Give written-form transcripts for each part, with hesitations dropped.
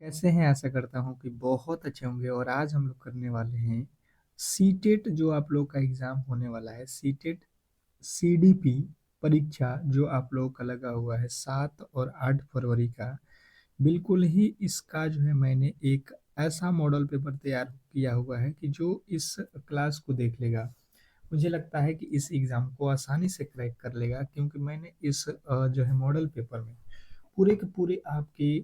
कैसे हैं? आशा करता हूँ कि बहुत अच्छे होंगे और आज हम लोग करने वाले हैं सीटेट जो आप लोग का एग्ज़ाम होने वाला है, सीटेट सीडीपी परीक्षा जो आप लोगों का लगा हुआ है 7 और 8 फरवरी का। बिल्कुल ही इसका जो है मैंने एक ऐसा मॉडल पेपर तैयार किया हुआ है कि जो इस क्लास को देख लेगा। मुझे लगता है कि इस एग्ज़ाम को आसानी से क्रैक कर लेगा क्योंकि मैंने इस जो है मॉडल पेपर में पूरे के पूरे आपके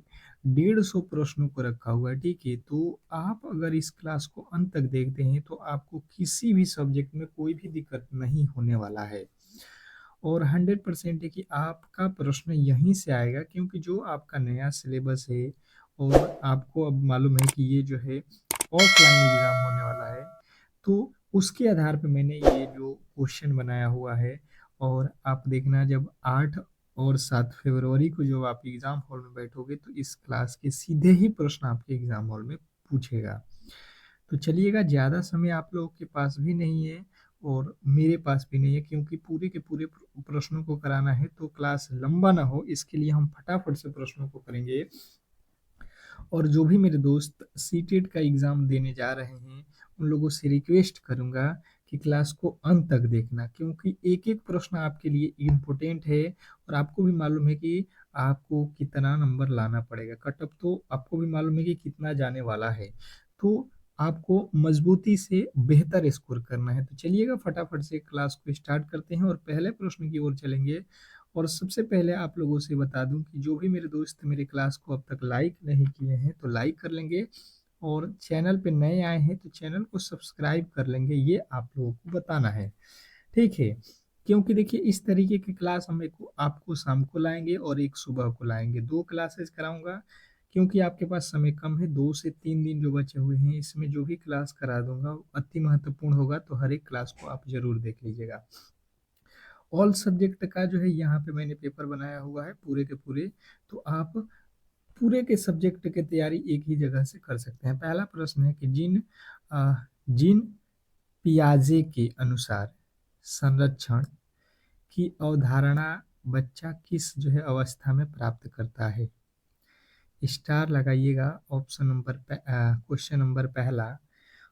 150 प्रश्नों को रखा हुआ है, ठीक है? तो आप अगर इस क्लास को अंत तक देखते हैं तो आपको किसी भी सब्जेक्ट में कोई भी दिक्कत नहीं होने वाला है। और 100% है कि आपका प्रश्न यहीं से आएगा क्योंकि जो आपका नया सिलेबस है और आपको अब मालूम है कि ये जो है ऑफलाइन एग्ज़ाम होने वाला है, तो उसके आधार पे मैंने ये जो क्वेश्चन बनाया हुआ है और आप देखना जब 8 और 7 फरवरी को जब आप एग्ज़ाम हॉल में बैठोगे तो इस क्लास के सीधे ही प्रश्न आपके एग्ज़ाम हॉल में पूछेगा। तो चलिएगा ज़्यादा समय आप लोगों के पास भी नहीं है और मेरे पास भी नहीं है क्योंकि पूरे के पूरे प्रश्नों को कराना है तो क्लास लंबा ना हो इसके लिए हम फटाफट से प्रश्नों को करेंगे। और जो भी मेरे दोस्त सीटेट का एग्ज़ाम देने जा रहे हैं उन लोगों से रिक्वेस्ट करूँगा कि क्लास को अंत तक देखना क्योंकि एक-एक प्रश्न आपके लिए इम्पोर्टेंट है और आपको भी मालूम है कि आपको कितना नंबर लाना पड़ेगा। कट ऑफ तो आपको भी मालूम है कि कितना जाने वाला है। तो आपको मज़बूती से बेहतर स्कोर करना है। तो चलिएगा फटाफट से क्लास को स्टार्ट करते हैं और पहले प्रश्न की ओर चलेंगे। और सबसे पहले आप लोगों से बता दूं कि जो भी मेरे दोस्त मेरे क्लास को अब तक लाइक नहीं किए हैं तो लाइक कर लेंगे और चैनल पे नए आए हैं तो चैनल को सब्सक्राइब कर लेंगे, ये आप लोगों को बताना है, ठीक है? क्योंकि देखिए इस तरीके की क्लास हम एक आपको शाम को लाएंगे और एक सुबह को लाएंगे, 2 क्लासेस कराऊंगा क्योंकि आपके पास समय कम है। 2 से 3 दिन जो बचे हुए हैं इसमें जो भी क्लास करा दूंगा वो अति महत्वपूर्ण होगा, तो हर एक क्लास को आप जरूर देख लीजिएगा। ऑल सब्जेक्ट का जो है यहाँ पे मैंने पेपर बनाया हुआ है पूरे के पूरे, तो आप पूरे के सब्जेक्ट की तैयारी एक ही जगह से कर सकते हैं। पहला प्रश्न है कि जीन पियाजे के अनुसार संरक्षण की अवधारणा बच्चा किस जो है अवस्था में प्राप्त करता है? स्टार लगाइएगा ऑप्शन नंबर क्वेश्चन नंबर पहला।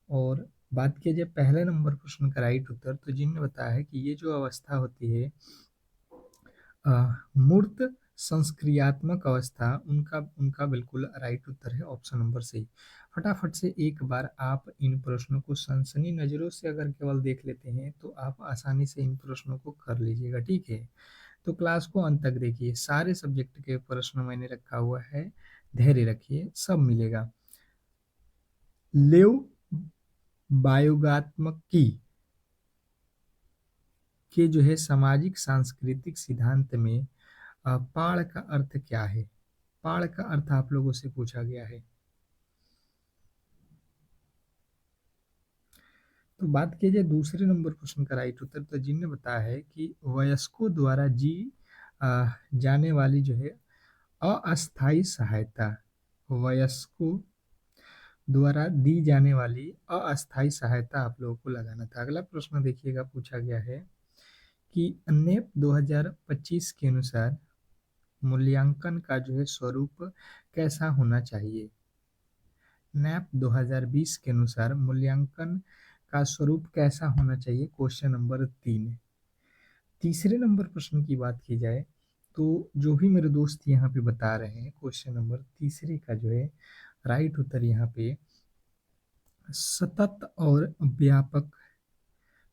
और बात किया जाए पहले नंबर प्रश्न का राइट उत्तर, तो जिनने बताया है कि ये जो अवस्था होती है अ, मूर्त संस्क्रियात्मक अवस्था, उनका उनका बिल्कुल राइट उत्तर है ऑप्शन नंबर सी। फटाफट से एक बार आप इन प्रश्नों को सनसनी नज़रों से अगर केवल देख लेते हैं तो आप आसानी से इन प्रश्नों को कर लीजिएगा, ठीक है? तो क्लास को अंत तक देखिए, सारे सब्जेक्ट के प्रश्न मैंने रखा हुआ है, धैर्य रखिए सब मिलेगा। लेव बायोगात्मकी के जो है सामाजिक सांस्कृतिक सिद्धांत में पाड़ का अर्थ क्या है? पाड़ का अर्थ आप लोगों से पूछा गया है। तो बात की जाए दूसरे नंबर प्रश्न का राइट उत्तर, तो जिनने बताया है कि वयस्कों द्वारा जाने वाली जो है अस्थायी सहायता, वयस्कों द्वारा दी जाने वाली अस्थायी सहायता आप लोगों को लगाना था। अगला प्रश्न देखिएगा पूछा गया है कि नेप 2025 के अनुसार मूल्यांकन का जो है स्वरूप कैसा होना चाहिए? नैप 2020 के अनुसार मूल्यांकन का स्वरूप कैसा होना चाहिए? Question number 3। तीसरे नंबर प्रश्न की बात की जाए तो जो भी मेरे दोस्त यहाँ पे बता रहे हैं क्वेश्चन नंबर तीसरे का जो है राइट उत्तर यहाँ पे सतत और व्यापक,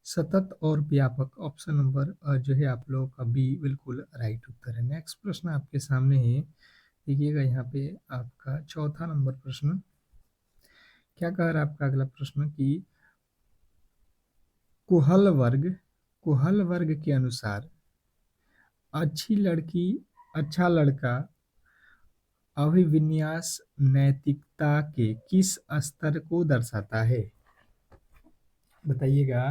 सतत और व्यापक ऑप्शन नंबर जो है आप लोगों का बी बिल्कुल राइट उत्तर है। नेक्स्ट प्रश्न आपके सामने है, देखिएगा यहाँ पे आपका चौथा नंबर प्रश्न क्या कह रहा है आपका अगला प्रश्न कि कुहल वर्ग कुहल वर्ग के अनुसार अच्छी लड़की अच्छा लड़का अभिविन्यास नैतिकता के किस स्तर को दर्शाता है? बताइएगा।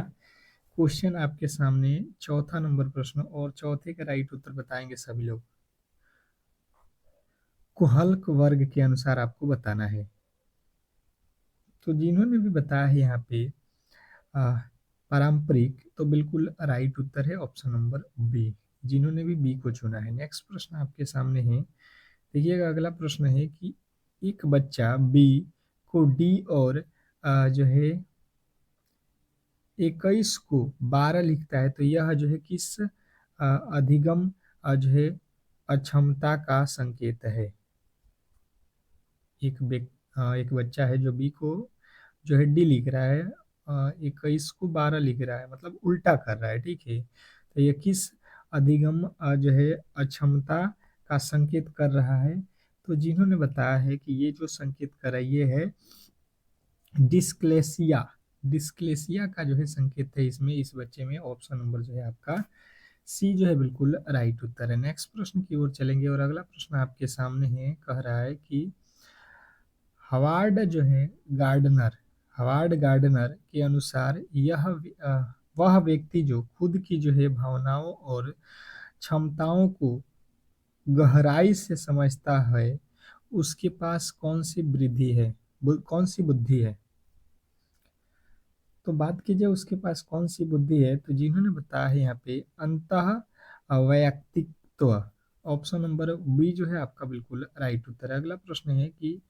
क्वेश्चन आपके सामने चौथा नंबर प्रश्न और चौथे का राइट उत्तर बताएंगे सभी लोग। कुहल वर्ग के अनुसार आपको बताना है। तो जिन्होंने भी बताया है यहाँ पे आ, पारंपरिक, तो बिल्कुल राइट उत्तर है ऑप्शन नंबर बी, जिन्होंने भी बी को चुना है। नेक्स्ट प्रश्न आपके सामने है, देखिएगा अगला प्रश्न है कि एक बच्चा बी को डी और जो है 21 को 12 लिखता है, तो यह जो है किस अधिगम जो है अक्षमता का संकेत है। एक बच्चा है जो बी को जो है डी लिख रहा है, 21 को 12 लिख रहा है, मतलब उल्टा कर रहा है, ठीक है। तो ये किस अधिगम जो है अक्षमता का संकेत कर रहा है? तो जिन्होंने बताया है कि ये जो संकेत कर रहा है ये है डिस्क्लेसिया। डिस्क्लेसिया का जो है संकेत है इसमें, इस बच्चे में। ऑप्शन नंबर जो है आपका सी जो है बिल्कुल राइट उत्तर है। नेक्स्ट प्रश्न की ओर चलेंगे और अगला प्रश्न आपके सामने है, कह रहा है कि हवार्ड जो है गार्डनर, हवार्ड गार्डनर के अनुसार वह व्यक्ति जो खुद की जो है भावनाओं और क्षमताओं को गहराई से समझता है उसके पास कौन सी वृद्धि है, कौन सी बुद्धि है? तो बात कीजिए उसके पास कौन सी बुद्धि है, तो जिन्होंने बताया है यहाँ पे अंतः वैयक्तित्व। ऑप्शन नंबर बी जो है आपका बिल्कुल राइट उत्तर है। अगला प्रश्न है कि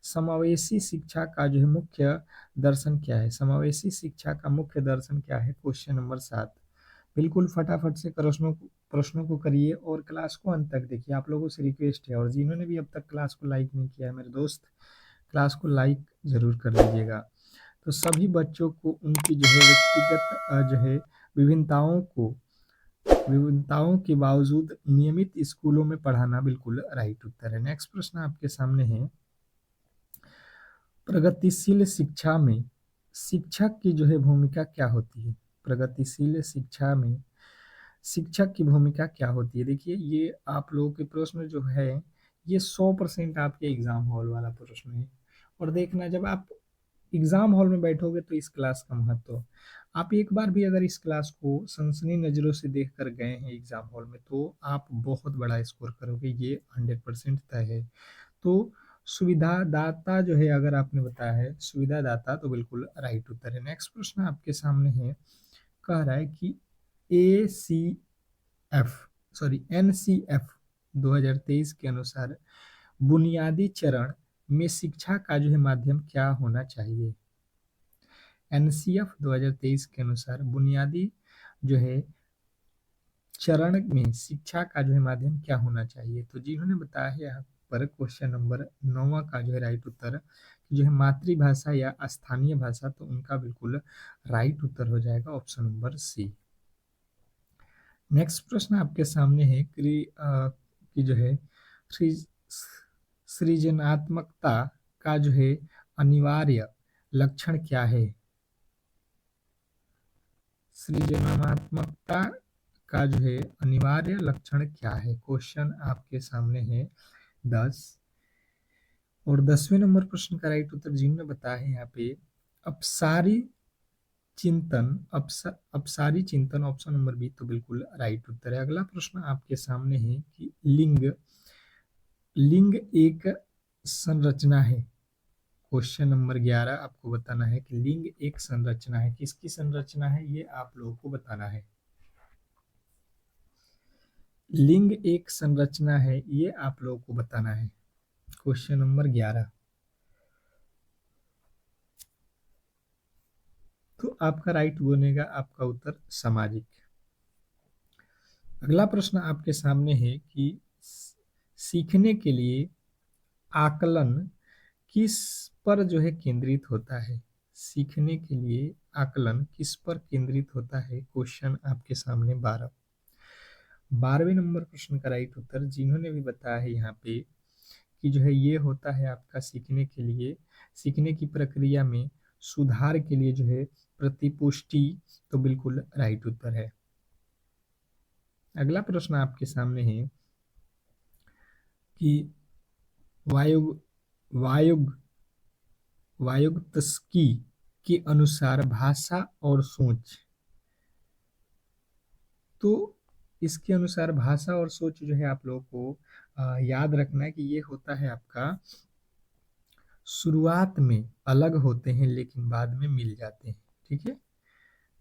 समावेशी शिक्षा का जो है मुख्य दर्शन क्या है? समावेशी शिक्षा का मुख्य दर्शन क्या है? Question number 7। बिल्कुल फटाफट से प्रश्नों को करिए और क्लास को अंत तक देखिए, आप लोगों से रिक्वेस्ट है। और जिन्होंने भी अब तक क्लास को लाइक नहीं किया है मेरे दोस्त, क्लास को लाइक जरूर कर लीजिएगा। तो सभी बच्चों को उनकी जो है व्यक्तिगत जो है विभिन्नताओं के बावजूद नियमित स्कूलों में पढ़ाना बिल्कुल राइट उत्तर है। नेक्स्ट प्रश्न आपके सामने है, प्रगतिशील शिक्षा में शिक्षक की जो है भूमिका क्या होती है? प्रगतिशील शिक्षा में शिक्षक की भूमिका क्या होती है? देखिए ये आप लोगों के प्रश्न जो है ये 100% आपके एग्जाम हॉल वाला प्रश्न है। और देखना जब आप एग्जाम हॉल में बैठोगे तो इस क्लास का महत्व, आप एक बार भी अगर इस क्लास को सनसनी नज़रों से देख कर गए हैं एग्जाम हॉल में तो आप बहुत बड़ा स्कोर करोगे, ये 100% तय है। तो सुविधादाता जो है, अगर आपने बताया है सुविधादाता, तो बिल्कुल राइट उत्तर है। नेक्स्ट प्रश्न आपके सामने है, कह रहा है कि NCF 2023 के अनुसार बुनियादी चरण में शिक्षा का जो है माध्यम क्या होना चाहिए? NCF 2023 के अनुसार बुनियादी जो है चरण में शिक्षा का जो है माध्यम क्या होना चाहिए? तो जिन्होंने बताया है यहाँ पर क्वेश्चन नंबर 9 का जो है राइट उत्तर जो है मातृभाषा या स्थानीय भाषा, तो उनका बिल्कुल राइट उत्तर हो जाएगा ऑप्शन नंबर सी। नेक्स्ट प्रश्न आपके सामने है कि जो है सृजनात्मकता का जो है अनिवार्य लक्षण क्या है? सृजनात्मकता का जो है अनिवार्य लक्षण क्या है? क्वेश्चन आपके सामने है 10 और 10वें नंबर प्रश्न का राइट उत्तर जिन्होंने बताया है यहाँ पे अपसारी अपसारी चिंतन, ऑप्शन नंबर बी, तो बिल्कुल राइट उत्तर है। अगला प्रश्न आपके सामने है कि लिंग एक संरचना है। क्वेश्चन नंबर 11 आपको बताना है कि लिंग एक संरचना है, किसकी संरचना है ये आप लोगों को बताना है। लिंग एक संरचना है ये आप लोगों को बताना है, क्वेश्चन नंबर 11। तो आपका राइट बनेगा आपका उत्तर सामाजिक। अगला प्रश्न आपके सामने है कि सीखने के लिए आकलन किस पर जो है केंद्रित होता है? सीखने के लिए आकलन किस पर केंद्रित होता है? क्वेश्चन आपके सामने 12वें नंबर प्रश्न का राइट उत्तर जिन्होंने भी बताया है यहाँ पे कि जो है ये होता है आपका सीखने की प्रक्रिया में सुधार के लिए जो है प्रतिपुष्टि, तो बिल्कुल राइट उत्तर है। अगला प्रश्न आपके सामने है कि वायुगत्स्की के अनुसार भाषा और सोच, तो इसके अनुसार भाषा और सोच जो है आप लोगों को याद रखना है कि ये होता है आपका शुरुआत में अलग होते हैं लेकिन बाद में मिल जाते हैं, ठीक है।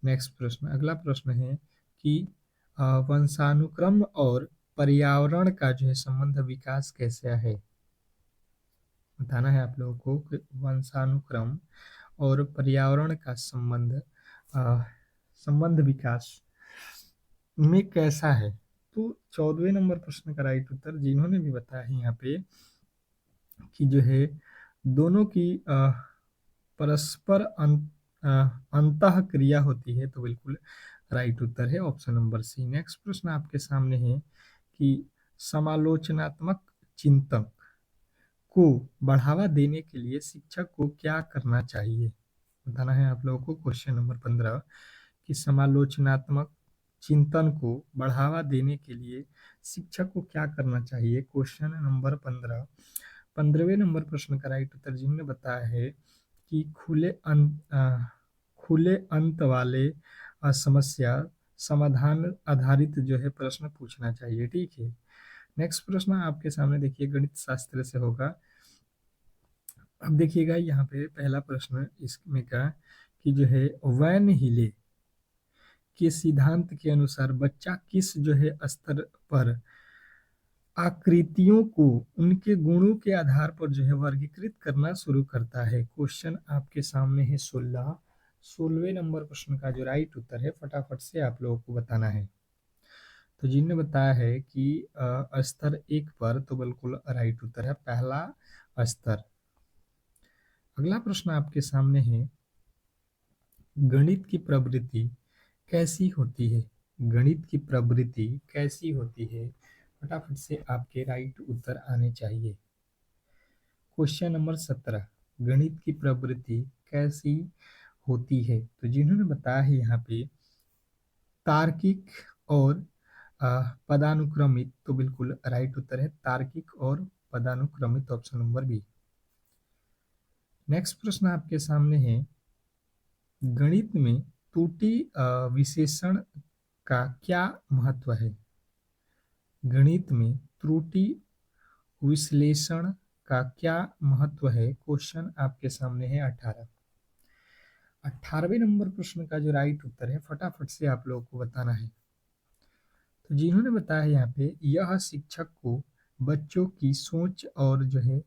नेक्स्ट प्रश्न, अगला प्रश्न है कि वंशानुक्रम और पर्यावरण का जो है संबंध विकास कैसा है? बताना है आप लोगों को कि वंशानुक्रम और पर्यावरण का संबंध विकास में कैसा है। तो 14वें नंबर प्रश्न का राइट उत्तर जिन्होंने भी बताया है यहाँ पे कि जो है दोनों की परस्पर अंतः क्रिया होती है, तो बिल्कुल राइट उत्तर है ऑप्शन नंबर सी। नेक्स्ट प्रश्न आपके सामने है कि समालोचनात्मक चिंतन को बढ़ावा देने के लिए शिक्षक को क्या करना चाहिए। बताना है आप लोगों को क्वेश्चन नंबर 15 कि समालोचनात्मक चिंतन को बढ़ावा देने के लिए शिक्षक को क्या करना चाहिए। क्वेश्चन नंबर 15 15वें नंबर प्रश्न का राइट उत्तर जिन्होंने बताया है कि खुले अंत वाले समस्या समाधान आधारित जो है प्रश्न पूछना चाहिए। ठीक है, नेक्स्ट प्रश्न आपके सामने देखिए गणित शास्त्र से होगा। अब देखिएगा यहाँ पे पहला प्रश्न इसमें का कि जो है वैन हिले के सिद्धांत के अनुसार बच्चा किस जो है स्तर पर आकृतियों को उनके गुणों के आधार पर जो है वर्गीकृत करना शुरू करता है। क्वेश्चन आपके सामने है 16वें नंबर प्रश्न का जो राइट उत्तर है फटाफट से आप लोगों को बताना है। तो जिनने बताया है कि स्तर 1 पर, तो बिल्कुल राइट उत्तर है पहला स्तर। अगला प्रश्न आपके सामने है गणित की प्रवृत्ति कैसी होती है। गणित की प्रवृत्ति कैसी होती है, फटाफट से आपके राइट उत्तर आने चाहिए। क्वेश्चन नंबर 17 गणित की प्रवृत्ति कैसी होती है, तो जिन्होंने बताया है यहाँ पे तार्किक और पदानुक्रमित, तो बिल्कुल राइट उत्तर है तार्किक और पदानुक्रमित ऑप्शन नंबर बी। नेक्स्ट प्रश्न आपके सामने है गणित में त्रुटि विशेषण का क्या महत्व है। गणित में त्रुटि विश्लेषण का क्या महत्व है। क्वेश्चन आपके सामने है 18वें नंबर प्रश्न का जो राइट उत्तर है फटाफट से आप लोगों को बताना है। तो जिन्होंने बताया यहाँ पे यह शिक्षक को बच्चों की सोच और जो है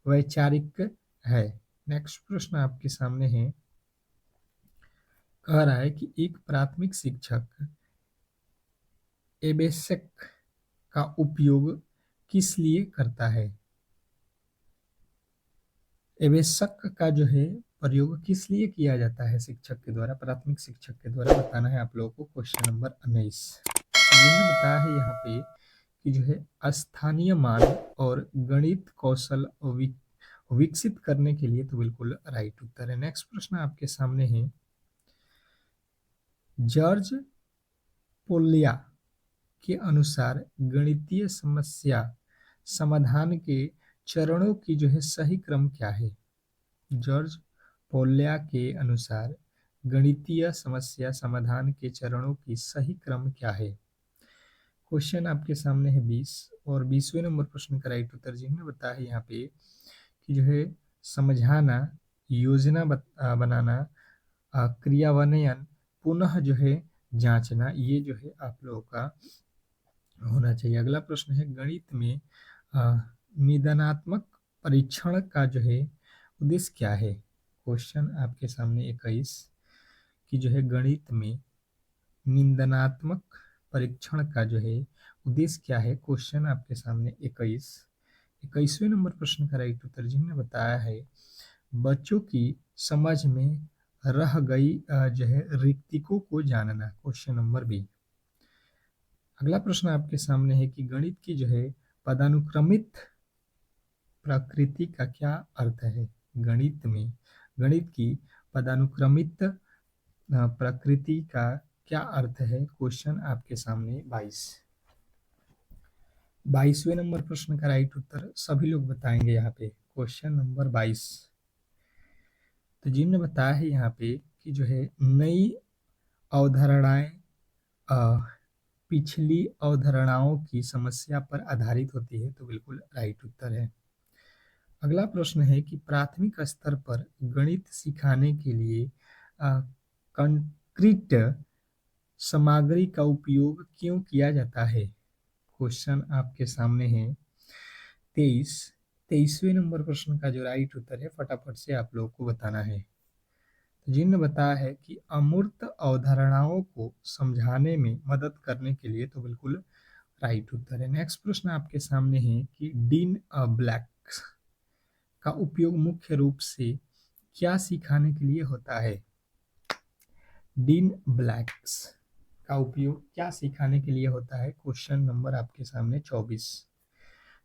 वैचारिक है। नेक्स्ट प्रश्न आपके सामने है, कह रहा है कि एक प्राथमिक शिक्षक एबेसेक का उपयोग किस लिए करता है। एबेसेक का जो है प्रयोग किस लिए किया जाता है शिक्षक के द्वारा, प्राथमिक शिक्षक के द्वारा, बताना है आप लोगों को। क्वेश्चन नंबर 19 जिन्होंने बताया है यहाँ पे कि जो है स्थानीय मान और गणित कौशल विकसित करने के लिए, तो बिल्कुल राइट उत्तर है। नेक्स्ट प्रश्न आपके सामने है जॉर्ज पोलिया के अनुसार गणितीय समस्या समाधान के चरणों की जो है सही क्रम क्या है। जॉर्ज पोलिया के अनुसार गणितीय समस्या समाधान के चरणों की सही क्रम क्या है। क्वेश्चन आपके सामने है 20 और 20वें नंबर प्रश्न का राइट उत्तर जिन्होंने बताया है यहाँ पे कि जो है समझाना, योजना बनाना, क्रियान्वयन, पुनः जो है जांचना, ये जो है आप लोगों का होना चाहिए। अगला प्रश्न है गणित में निदानात्मक परीक्षण का जो है उद्देश्य क्या है। क्वेश्चन आपके सामने 21 कि जो है गणित में निदानात्मक परीक्षण का जो है उद्देश्य क्या है। क्वेश्चन आपके सामने 21वें नंबर प्रश्न का राइट उत्तर जिन्होंने बताया है बच्चों की समझ में रह गई जो है रिक्तिकों को जानना। Question number B. अगला प्रश्न आपके सामने है कि गणित की जो है पदानुक्रमित प्रकृति का क्या अर्थ है। गणित की पदानुक्रमित प्रकृति का क्या अर्थ है। क्वेश्चन आपके सामने 22वें नंबर प्रश्न का राइट उत्तर सभी लोग बताएंगे यहाँ पे। क्वेश्चन नंबर 22 तो जिन्होंने बताया है यहाँ पे कि जो है नई अवधारणाएं पिछली अवधारणाओं की समस्या पर आधारित होती है, तो बिल्कुल राइट उत्तर है। अगला प्रश्न है कि प्राथमिक स्तर पर गणित सिखाने के लिए कंक्रीट सामग्री का उपयोग क्यों किया जाता है। क्वेश्चन आपके सामने है 23 23वें नंबर प्रश्न का जो राइट उत्तर है फटाफट से आप लोगों को बताना है। तो जिन्होंने बताया है कि अमूर्त अवधारणाओं को समझाने में मदद करने के लिए, तो बिल्कुल राइट उत्तर है। नेक्स्ट प्रश्न आपके सामने है कि डीन ब्लैक का उपयोग मुख्य रूप से क्या सिखाने के लिए होता है? डीन ब्लैक्स का उपयोग क्या सिखाने के लिए होता है? क्वेश्चन नंबर आपके सामने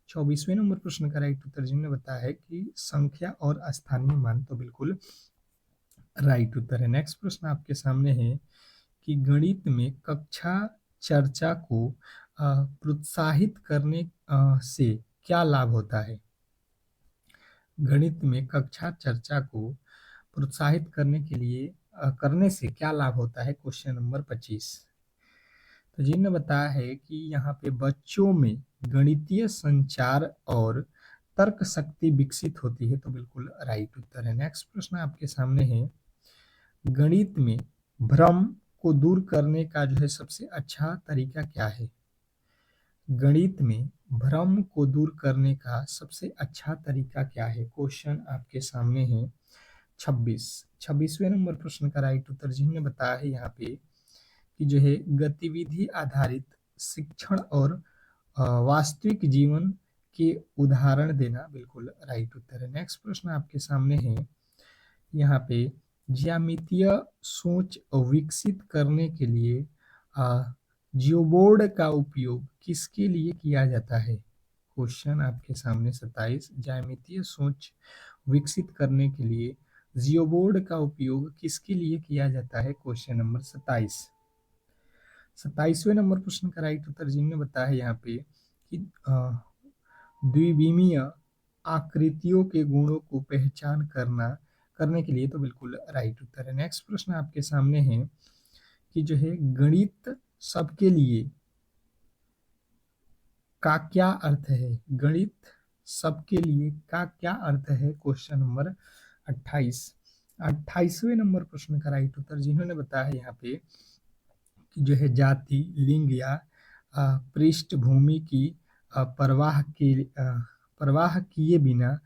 24वें नंबर प्रश्न का राइट उत्तर जिन्होंने बताया है कि संख्या और स्थानीय मान, तो बिल्कुल राइट उत्तर है। नेक्स्ट प्रश्न आपके सामने है कि गणित में कक्षा चर्चा को प्रोत्साहित करने से क्या लाभ होता है? गणित में कक्षा चर्चा को प्रोत्साहित करने से क्या लाभ होता है? Question number 25। तो जिन्होंने बताया है कि यहाँ पे बच्चों में गणितीय संचार और तर्क शक्ति विकसित होती है, तो बिल्कुल राइट उत्तर है। नेक्स्ट प्रश्न आपके सामने है, गणित में भ्रम को दूर करने का जो है सबसे अच्छा तरीका क्या है? गणित में भ्रम को दूर करने का सबसे अच्छा तरीका क्या है? क्वेश्चन आपके सामने है 26वें नंबर प्रश्न का राइट उत्तर जिन्होंने बताया है यहाँ पे कि जो है गतिविधि आधारित शिक्षण और वास्तविक जीवन के उदाहरण देना, बिल्कुल राइट उत्तर है। नेक्स्ट प्रश्न आपके सामने है यहाँ पे, ज्यामितीय सोच विकसित करने के लिए जियोबोर्ड का उपयोग किसके लिए किया जाता है? क्वेश्चन आपके सामने 27, ज्यामितीय सोच विकसित करने के लिए जियोबोर्ड का उपयोग किसके लिए किया जाता है? क्वेश्चन नंबर 27वें नंबर प्रश्न का राइट उत्तर जिन्होंने बताया है यहाँ पे कि द्विविमीय आकृतियों के गुणों को पहचान करने के लिए, तो बिल्कुल राइट उत्तर है। नेक्स्ट प्रश्न आपके सामने है कि जो है गणित सबके लिए का क्या अर्थ है? गणित सबके लिए का क्या अर्थ है? क्वेश्चन नंबर 28वें नंबर प्रश्न का राइट उत्तर जिन्होंने बताया है यहाँ पे कि जो है जाति, लिंग या पृष्ठभूमि की परवाह किए बिना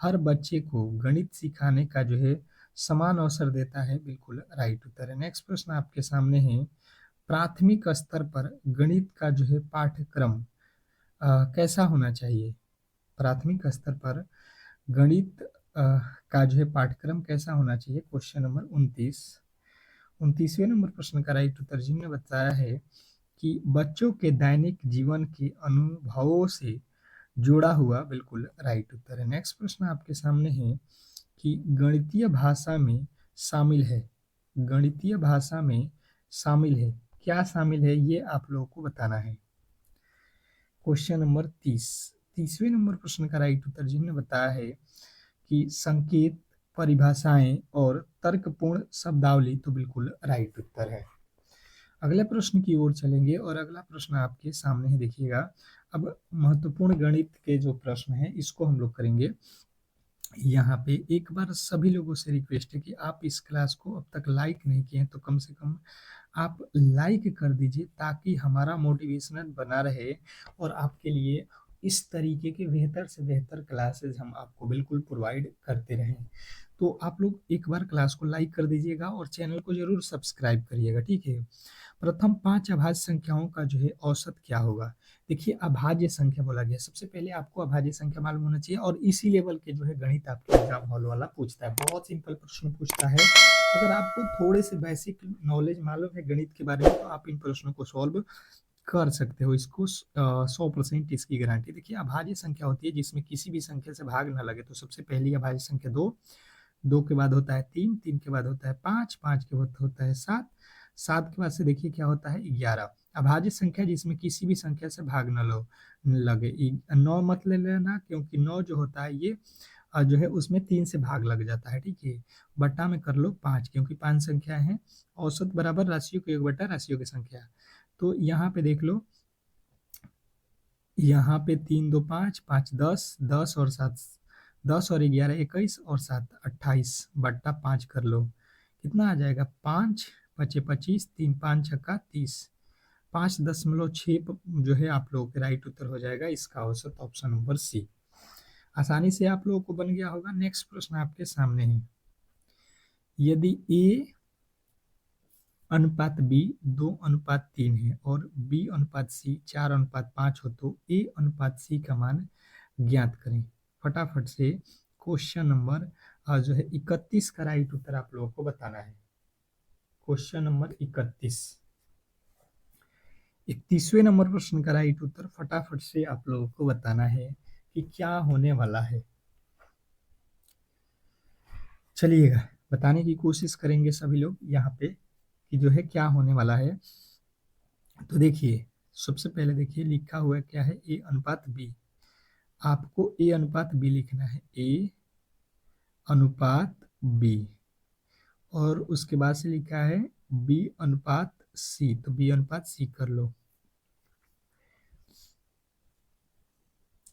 हर बच्चे को गणित सिखाने का जो है समान अवसर देता है, बिल्कुल राइट उत्तर है। नेक्स्ट प्रश्न आपके सामने है, प्राथमिक स्तर पर गणित का जो है पाठ्यक्रम कैसा होना चाहिए? प्राथमिक स्तर पर गणित का जो है पाठ्यक्रम कैसा होना चाहिए? क्वेश्चन नंबर 29वें नंबर प्रश्न का राइट उत्तर जिन्होंने बताया है कि बच्चों के दैनिक जीवन के अनुभवों से जुड़ा हुआ, बिल्कुल राइट उत्तर है। नेक्स्ट प्रश्न आपके सामने है कि गणितीय भाषा में शामिल है, गणितीय भाषा में शामिल है, क्या शामिल है ये आप लोगों को बताना है। क्वेश्चन नंबर 30वें नंबर प्रश्न का राइट उत्तर जिन्होंने बताया है कि संकेत, परिभाषाएं और तर्कपूर्ण शब्दावली, तो बिल्कुल राइट उत्तर है। अगले प्रश्न की ओर चलेंगे और अगला प्रश्न आपके सामने ही देखिएगा। अब महत्वपूर्ण गणित के जो प्रश्न है इसको हम लोग करेंगे। यहाँ पे एक बार सभी लोगों से रिक्वेस्ट है कि आप इस क्लास को अब तक लाइक नहीं किए हैं तो कम से कम आप लाइक कर दीजिए ताकि हमारा मोटिवेशनल बना रहे और आपके लिए इस तरीके के बेहतर से बेहतर क्लासेस हम आपको बिल्कुल प्रोवाइड करते रहें। तो आप लोग एक बार क्लास को लाइक कर दीजिएगा और चैनल को जरूर सब्सक्राइब करिएगा, ठीक है। प्रथम 5 अभाज्य संख्याओं का जो है औसत क्या होगा? देखिए अभाज्य संख्या बोला गया, सबसे पहले आपको अभाज्य संख्या मालूम होना चाहिए और इसी लेवल के जो है गणित आपके एग्जाम हॉल वाला पूछता है, बहुत सिंपल प्रश्न पूछता है। अगर आपको थोड़े से बेसिक नॉलेज मालूम है गणित के बारे में तो आप इन प्रश्नों को सॉल्व कर सकते हो, इसको 100% इसकी गारंटी। देखिए अभाज्य संख्या होती है जिसमें किसी भी संख्या से भाग ना लगे, तो सबसे पहली अभाज्य संख्या 2, 2 के बाद होता है 3, 3 के बाद होता है 5, 5 के बाद होता है 7, 7 के बाद से देखिए क्या होता है 11। अभाज्य संख्या जिसमें किसी भी संख्या से भाग न लगे। 9 मत ले लेना क्योंकि 9 जो होता है ये जो है उसमें 3 से भाग लग जाता है, ठीक है। बटा में कर लो 5 क्योंकि 5 संख्या है। औसत बराबर राशियों के योग बटा राशियों की संख्या। तो यहाँ पे देख लो, यहाँ पे 3 2 5, 5 10, 10 और 7, 10 और 11 21 और 7 28 बट्टा 5 कर लो, कितना आ जाएगा 5 5 25, 3 5 छक्का 30, 5.6 जो है आप लोगों के राइट उत्तर हो जाएगा इसका औसत, ऑप्शन नंबर सी। आसानी से आप लोगों को बन गया होगा। नेक्स्ट प्रश्न आपके सामने है, यदि ए अनुपात बी 2:3 है और बी अनुपात सी 4:5 हो तो ए अनुपात सी का मान ज्ञात करें। फटाफट से क्वेश्चन नंबर जो है 31 का राइट उत्तर आप लोगों को बताना है। क्वेश्चन नंबर 31, 31वें नंबर प्रश्न का राइट उत्तर फटाफट से आप लोगों को बताना है कि क्या होने वाला है। चलिएगा बताने की कोशिश करेंगे सभी लोग यहाँ पे कि जो है क्या होने वाला है। तो देखिए सबसे पहले देखिए लिखा हुआ क्या है, ए अनुपात बी। आपको ए अनुपात बी लिखना है, ए अनुपात बी, और उसके बाद से लिखा है बी अनुपात सी, तो बी अनुपात सी कर लो,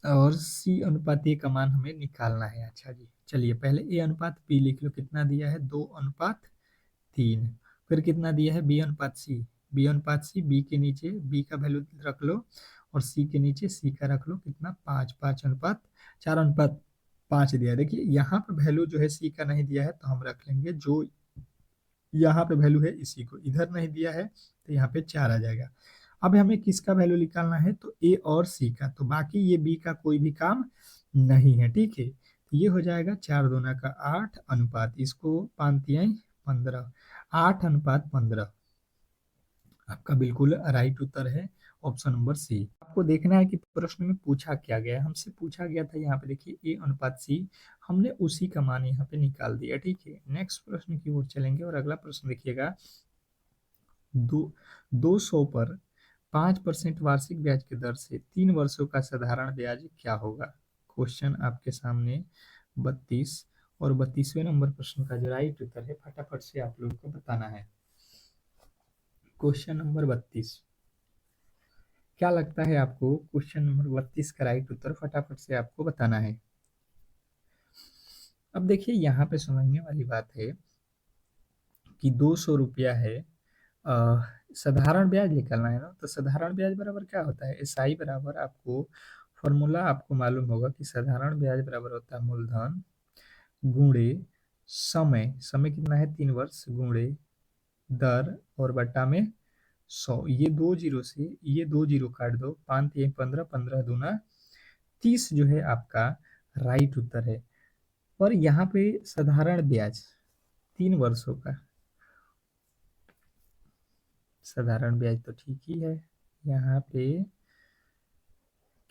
और सी अनुपात ए का मान हमें निकालना है। अच्छा जी, चलिए पहले ए अनुपात बी लिख लो, कितना दिया है 2:3। फिर कितना दिया है बी अनुपात सी, बी अनुपात सी, बी के नीचे बी का वैल्यू रख लो और सी के नीचे सी का रख लो, कितना 5, 5:4:5 दिया है। देखिए यहाँ पे वैल्यू जो है सी का नहीं दिया है तो हम रख लेंगे जो यहाँ पे वैल्यू है इसी को, इधर नहीं दिया है तो यहाँ पे 4 आ जाएगा। अब हमें किसका वैल्यू निकालना है, तो ए और सी का, तो बाकी ये बी का कोई भी काम नहीं है, ठीक है। तो ये हो जाएगा 4×2=8 अनुपात, इसको 5×3=15, 8:15 आपका बिल्कुल राइट उत्तर है ऑप्शन नंबर सी। आपको देखना है कि प्रश्न में पूछा क्या गया है। हमसे पूछा गया था यहाँ पे देखिए ए अनुपात सी, हमने उसी का मान यहाँ पे निकाल दिया, ठीक है। नेक्स्ट प्रश्न की ओर चलेंगे और अगला प्रश्न देखिएगा, 200 पर 5% वार्षिक ब्याज की दर से 3 वर्षों का साधारण ब्याज क्या होगा। क्वेश्चन आपके सामने 32 और 32वें नंबर प्रश्न का जो राइट उत्तर है फटाफट से आप लोगों को बताना है। क्वेश्चन नंबर 32, क्या लगता है आपको क्वेश्चन नंबर 32 का राइट उत्तर फटाफट से आपको बताना है। अब देखिए यहाँ पे समझने वाली बात है कि 200 रुपया है, साधारण ब्याज निकालना है ना, तो साधारण ब्याज बराबर क्या होता है, एसआई बराबर, आपको फॉर्मूला आपको मालूम होगा कि साधारण ब्याज बराबर होता है मूलधन गुणे समय, समय कितना है 3 वर्ष, गुणे दर और बट्टा में 100। ये 2 जीरो से ये 2 जीरो काट दो, 5×3=15, 15×2=30 जो है आपका राइट उत्तर है। और यहाँ पे साधारण ब्याज 3 वर्षों का, साधारण ब्याज तो ठीक ही है। यहाँ पे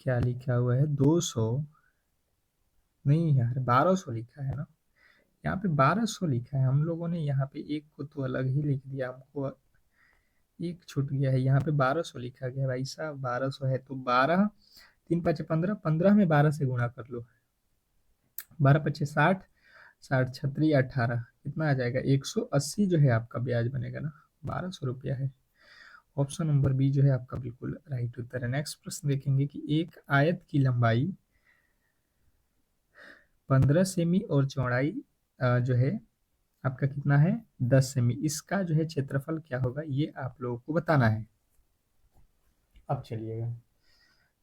क्या लिखा हुआ है 200, नहीं यार 1200 लिखा है ना, यहाँ पे 1200 लिखा है। हम लोगों ने यहाँ पे एक को तो अलग ही लिख दिया, हमको एक छूट गया है। यहाँ पे 1200 लिखा गया भाई साहब, 1200 है तो 12, 3×5=15, 15 में 12 से गुणा कर लो, 12×5=60, 60×3=18, कितना आ जाएगा 180 जो है आपका ब्याज बनेगा ना, 1200 रुपया है। ऑप्शन नंबर बी जो है आपका बिल्कुल राइट उत्तर है। नेक्स्ट प्रश्न देखेंगे कि एक आयत की लंबाई 15 सेमी और चौड़ाई जो है आपका कितना है 10 सेमी, इसका जो है क्षेत्रफल क्या होगा ये आप लोगों को बताना है। अब चलिएगा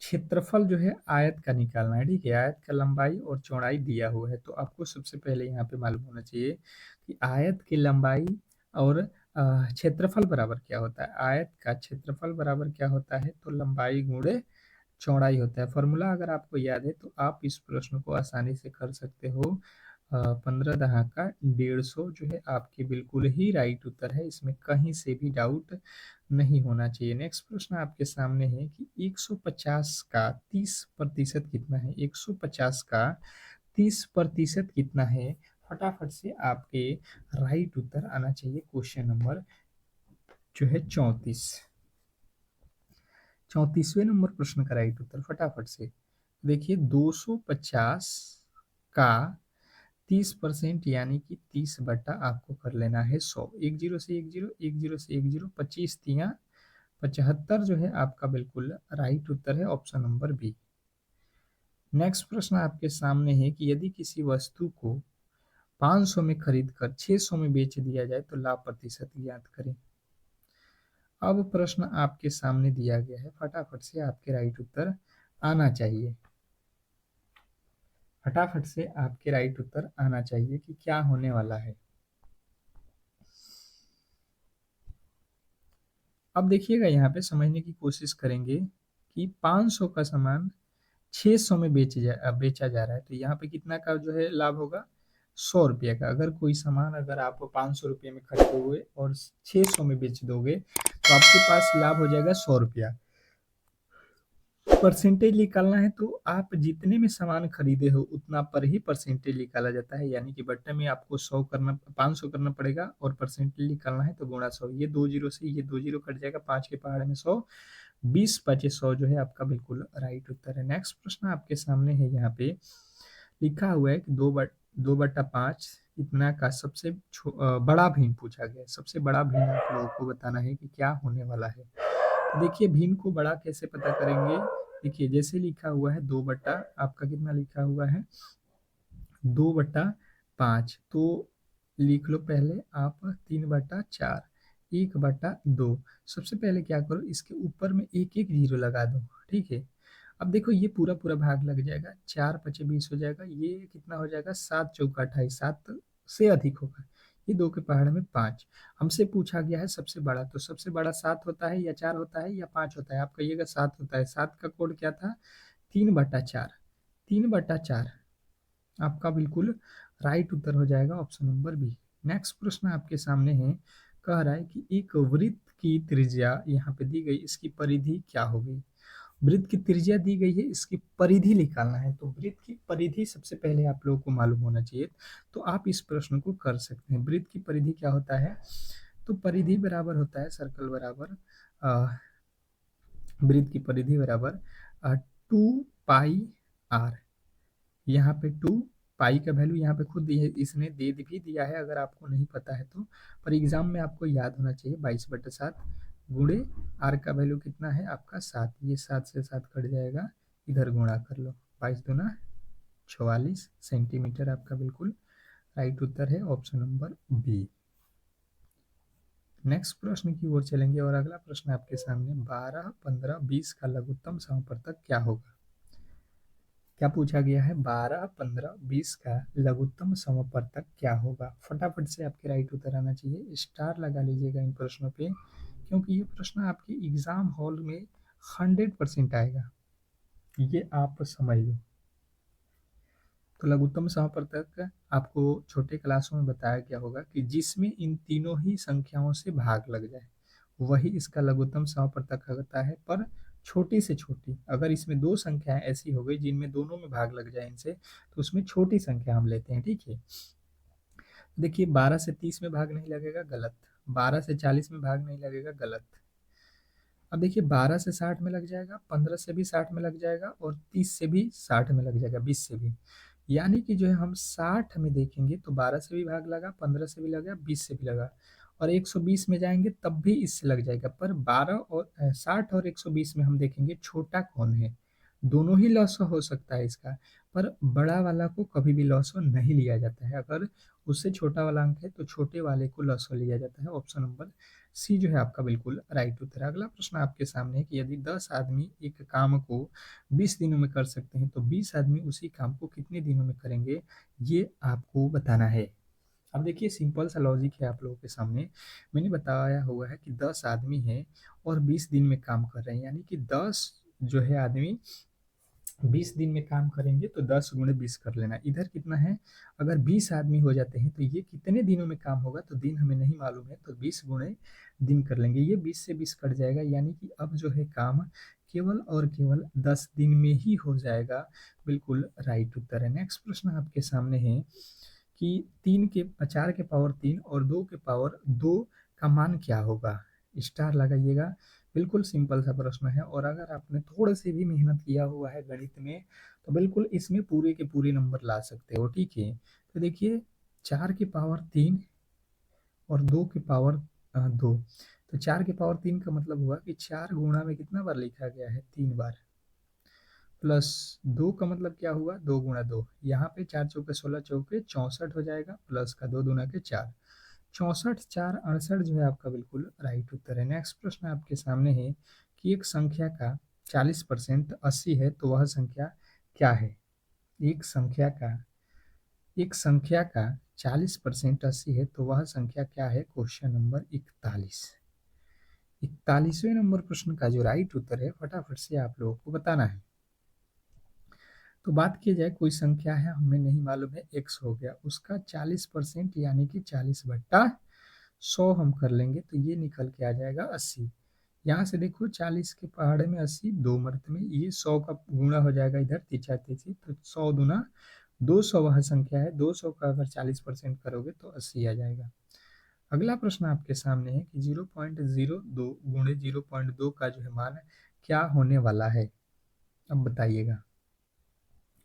क्षेत्रफल जो है आयत का निकालना है, ठीक है। आयत का लंबाई और चौड़ाई दिया हुआ है, तो आपको सबसे पहले यहाँ पे मालूम होना चाहिए कि आयत की लंबाई और क्षेत्रफल बराबर क्या होता है। आयत का क्षेत्रफल बराबर क्या होता है, तो लंबाई गुणे चौड़ाई होता है। फॉर्मूला अगर आपको याद है तो आप इस प्रश्न को आसानी से कर सकते हो। 15×10⁻150 जो है आपके बिल्कुल ही राइट उत्तर है, इसमें कहीं से भी डाउट नहीं होना चाहिए। नेक्स्ट प्रश्न आपके सामने है कि 150 का 30% कितना है, 150 का 30% कितना है। फटाफट से आपके राइट उत्तर आना चाहिए। क्वेश्चन नंबर जो है 34वें नंबर प्रश्न का राइट उत्तर फटाफट से देखिए, 250 का 30% यानी कि 30 बटा आपको कर लेना है 100, एक जीरो से एक जीरो, एक जीरो से एक जीरो, 25×3=75 जो है आपका बिल्कुल राइट उत्तर है ऑप्शन नंबर बी। नेक्स्ट प्रश्न आपके सामने है कि यदि किसी वस्तु को 500 में खरीद कर 600 में बेच दिया जाए तो लाभ प्रतिशत ज्ञात करें। अब प्रश्न आपके सामने दिया गया है, फटाफट से आपके राइट उत्तर आना चाहिए। फटाफट से आपके राइट उत्तर आना चाहिए कि क्या होने वाला है। अब देखिएगा यहाँ पे समझने की कोशिश करेंगे कि 500 का सामान 600 में बेचा जा रहा है, तो यहाँ पे कितना का जो है लाभ होगा, 100 रुपये का। अगर कोई सामान अगर आप 500 रुपये में खरीदे हुए और 600 में बेच दोगे तो आपके पास लाभ हो जाएगा 100 रुपया। परसेंटेज निकालना है तो आप जितने में सामान खरीदे हो उतना पर ही परसेंटेज निकाला जाता है, यानी कि बट्टे में आपको 500 करना पड़ेगा और परसेंटेज निकालना है तो गुणा 100। ये 2 जीरो से ये 2 जीरो कट जाएगा, 5 के पहाड़ में 100, 20 पचे 100 जो है आपका बिल्कुल राइट उत्तर है। नेक्स्ट प्रश्न आपके सामने है, यहाँ पे लिखा हुआ है कि 2/5 इतना का सबसे बड़ा भिन्न पूछा गया है। सबसे बड़ा भिन्न आप लोगों को बताना है कि क्या होने वाला है। तो देखिए भिन्न को बड़ा कैसे पता करेंगे, देखिए जैसे लिखा हुआ है 2 बटा आपका कितना लिखा हुआ है 2/5, तो लिख लो पहले आप 3/4, 1/2। सबसे पहले क्या करो, इसके ऊपर में एक एक जीरो लगा दो, ठीक है। अब देखो ये पूरा पूरा भाग लग जाएगा, 4×5 = 20 हो जाएगा, ये कितना हो जाएगा 7×4 = 28, 7 से अधिक होगा, ये 2 के पहाड़ में 5। हमसे पूछा गया है सबसे बड़ा, तो सबसे बड़ा 7 होता है या 4 होता है या 5 होता है, आप कहिएगा 7 होता है। 7 का कोड क्या था, 3/4, 3/4 आपका बिल्कुल राइट उत्तर हो जाएगा, ऑप्शन नंबर बी। नेक्स्ट प्रश्न आपके सामने है, कह रहा है कि एक वृत्त की त्रिज्या यहाँ पे दी गई, इसकी परिधि क्या होगी। वृत्त की त्रिज्या दी गई है, इसकी परिधि निकालना है, तो वृत्त की परिधि सबसे पहले आप लोगों को मालूम होना चाहिए, तो आप इस प्रश्न को कर सकते हैं। वृत्त की परिधि क्या होता है, तो परिधि बराबर होता है सर्कल बराबर वृत्त की परिधि बराबर 2πr। यहाँ पे 2 पाई का वैल्यू यहाँ पे खुद इसने दे भी दिया है, अगर आपको नहीं पता है तो, पर एग्जाम में आपको याद होना चाहिए। 22/7 गुणे आर का वैल्यू कितना है आपका 7, ये 7 से 7 कट जाएगा, इधर गुणा कर लो, 22×2 = 44 सेंटीमीटर आपका बिल्कुल राइट उत्तर है, ऑप्शन नंबर बी। नेक्स्ट प्रश्न की ओर चलेंगे और अगला प्रश्न आपके सामने, 12, 15, 20 का लघुत्तम समपवर्तक क्या होगा। क्या पूछा गया है, 12, 15, 20 का लघुत्तम समपवर्तक क्या होगा। फटाफट से आपके राइट उत्तर आना चाहिए, स्टार लगा लीजिएगा इन प्रश्नों पे, क्योंकि ये प्रश्न आपके एग्जाम हॉल में 100% आएगा, ये आप समझ लो। तो लघुत्तम समपवर्तक आपको छोटे क्लासों में बताया गया होगा कि जिसमें इन तीनों ही संख्याओं से भाग लग जाए वही इसका लघुत्तम समपवर्तक होता है, पर छोटी से छोटी, अगर इसमें दो संख्याएं ऐसी हो गई जिनमें दोनों में भाग लग जाए इनसे, तो उसमें छोटी संख्या हम लेते हैं, ठीक है। देखिए 12 से 30 में भाग नहीं लगेगा, गलत। 12 से 40 में भाग नहीं लगेगा, गलत। अब देखिए 12 से 60 में लग जाएगा, 15 से भी 60 में लग जाएगा और 30 से भी 60 में लग जाएगा, 20 से भी। यानी कि जो है हम 60 में देखेंगे तो 12 से भी भाग लगा, 15 से भी लगा, 20 से भी लगा, और 120 में जाएंगे तब भी इससे लग जाएगा। पर 12 और 60 और 120 में हम देखेंगे छोटा कौन है, दोनों ही लॉस हो सकता है इसका, पर बड़ा वाला को कभी भी लॉस नहीं लिया जाता है। अगर उससे छोटा वाला अंक है तो छोटे वाले को लॉस लिया जाता है, ऑप्शन नंबर सी जो है आपका बिल्कुल राइट उत्तर है। अगला प्रश्न आपके सामने है कि यदि 10 आदमी एक काम को 20 दिनों में कर सकते हैं तो 20 आदमी उसी काम को कितने दिनों में करेंगे, ये आपको बताना है। अब देखिए सिंपल सा लॉजिक है आप लोगों के सामने, मैंने बताया हुआ है कि 10 आदमी हैं और 20 दिन में काम कर रहे हैं, यानी कि 10 जो है आदमी 20 दिन में काम करेंगे तो 10×20 कर लेना। इधर कितना है, अगर 20 आदमी हो जाते हैं तो ये कितने दिनों में काम होगा, तो दिन हमें नहीं मालूम है, तो 20×दिन कर लेंगे, ये 20 से 20 कट जाएगा, यानी कि अब जो है काम केवल और केवल 10 दिन में ही हो जाएगा, बिल्कुल राइट उत्तर है। नेक्स्ट प्रश्न आपके सामने है कि 4 के पावर 3 और 2 के पावर 2 का मान क्या होगा, स्टार लगाइएगा। बिल्कुल सिंपल सा प्रश्न है, और अगर आपने थोड़े से भी मेहनत किया हुआ है गणित में तो बिल्कुल इसमें पूरे के पूरे नंबर ला सकते हो, ठीक है। तो देखिए 4 की पावर 3 और 2 की पावर 2, तो 4 की पावर 3 का मतलब हुआ कि 4 गुणा में कितना बार लिखा गया है, 3 बार, प्लस 2 का मतलब क्या हुआ, 2×2, यहाँ पे 4×4 = 16, 64 हो जाएगा, प्लस का 2×2 = 4, 64, 4, 68 जो है आपका बिल्कुल राइट उत्तर है। नेक्स्ट प्रश्न आपके सामने है कि एक संख्या का 40% 80 है तो वह संख्या क्या है। एक संख्या का 40% 80 है, तो वह संख्या क्या है? Question number 41। 41वें नंबर प्रश्न का जो राइट उत्तर है फटाफट से आप लोगों को बताना है। तो बात की जाए, कोई संख्या है, हमें नहीं मालूम है, x हो गया, उसका 40% यानी कि 40/100 हम कर लेंगे तो ये निकल के आ जाएगा 80। यहाँ से देखो 40 के पहाड़े में 80, 2 मर्द में, ये 100 का गुणा हो जाएगा इधर, तीछा तीछी, तो 100 दूना 200 वह संख्या है, 200 का अगर 40% करोगे तो 80 आ जाएगा। अगला प्रश्न आपके सामने है कि 0.02 गुणे 0.2 का जो है मान क्या होने वाला है? अब बताइएगा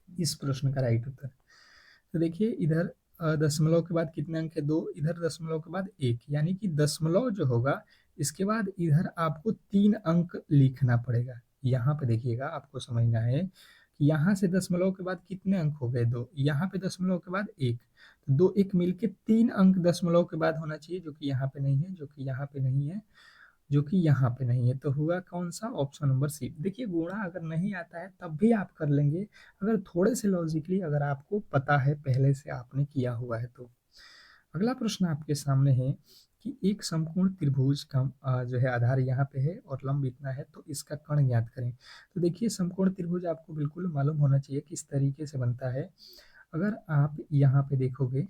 इस प्रश्न का राइट उत्तर। तो देखिए इधर दशमलव के बाद कितने अंक है? 2, इधर दशमलव के बाद 1, यानी कि दशमलव जो होगा इसके बाद इधर आपको 3 अंक लिखना पड़ेगा। यहाँ पे देखिएगा, आपको समझना है कि यहाँ से दशमलव के बाद कितने अंक हो गए? 2, यहाँ पे दशमलव के बाद 1, तो 2 1 मिलके 3 अंक दशमलव के बाद होना चाहिए, जो कि यहाँ पे नहीं है, जो कि यहाँ पे नहीं है, जो कि यहाँ पे नहीं है। तो हुआ कौन सा? Option number C. देखिए गुणा अगर नहीं आता है तब भी आप कर लेंगे, अगर थोड़े से लॉजिकली अगर आपको पता है, पहले से आपने किया हुआ है तो। अगला प्रश्न आपके सामने है कि एक समकोण त्रिभुज का जो है आधार यहाँ पे है और लंब इतना है, तो इसका कर्ण ज्ञात करें। तो देखिए समकोण त्रिभुज आपको बिल्कुल मालूम होना चाहिए किस तरीके से बनता है। अगर आप यहाँ पे देखोगे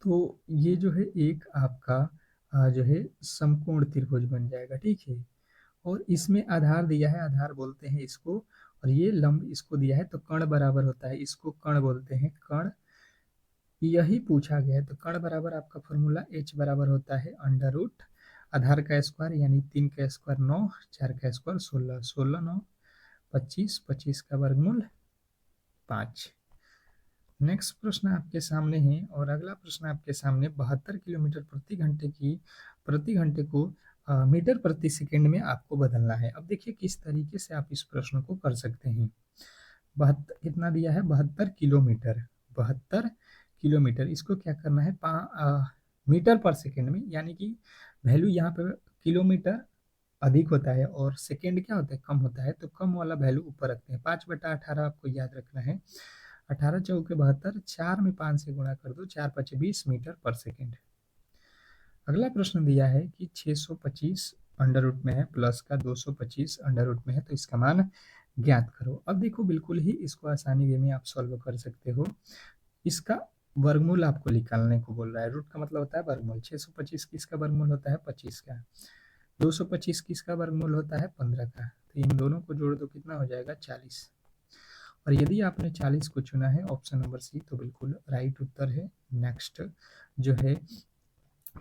तो ये जो है एक आपका जो है समकोण त्रिभुज बन जाएगा, ठीक है। और इसमें आधार दिया है, आधार बोलते हैं इसको, और ये लंब इसको दिया है, तो कर्ण बराबर होता है, इसको कर्ण बोलते हैं, कर्ण। यही पूछा गया है, तो कर्ण बराबर आपका फॉर्मूला h बराबर होता है अंडर रूट आधार का स्क्वायर यानी 3 का स्क्वायर 9, 4 का स्क्वायर 16, 16 9 25, 25 का वर्गमूल 5। नेक्स्ट प्रश्न आपके सामने है, और अगला प्रश्न आपके सामने 72 किलोमीटर प्रति घंटे को मीटर प्रति सेकंड में आपको बदलना है। अब देखिए किस तरीके से आप इस प्रश्न को कर सकते हैं। 72 कितना दिया है? 72 किलोमीटर, 72 किलोमीटर, इसको क्या करना है? मीटर पर सेकंड में, यानी कि वैल्यू यहाँ पे किलोमीटर अधिक होता है और सेकंड क्या होता है? कम होता है, तो कम वाला वैल्यू ऊपर रखते हैं। 5/18 आपको याद रखना है। 18 चौके 72, 4 में 5 से गुणा कर दो, 4 5 20 मीटर पर सेकंड। अगला प्रश्न दिया है कि 625 अंडर रूट में है, प्लस का 225 अंडर रूट में है, तो इसका मान ज्ञात करो। अब देखो बिल्कुल ही इसको आसानी वे में आप सॉल्व कर सकते हो। इसका वर्गमूल आपको निकालने को बोल रहा है, रूट का मतलब होता है वर्गमूल। 625 किसका वर्गमूल होता है? 25 का। 225 किसका वर्गमूल होता है? 15 का। तो इन दोनों को जोड़ दो, कितना हो जाएगा? 40। और यदि आपने 40 को चुना है, ऑप्शन नंबर सी, तो बिल्कुल राइट उत्तर है। नेक्स्ट जो है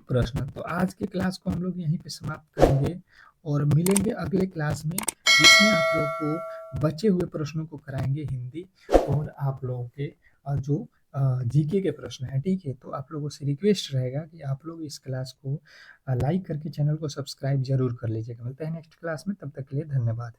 प्रश्न, तो आज के क्लास को हम लोग यहीं पे समाप्त करेंगे और मिलेंगे अगले क्लास में, जिसमें आप लोग को बचे हुए प्रश्नों को कराएंगे हिंदी, और आप लोगों के जो जीके के प्रश्न हैं, ठीक है। तो आप लोगों से रिक्वेस्ट रहेगा कि आप लोग इस क्लास को लाइक करके चैनल को सब्सक्राइब जरूर कर लीजिएगा। मिलते हैं नेक्स्ट क्लास में, तब तक के लिए धन्यवाद।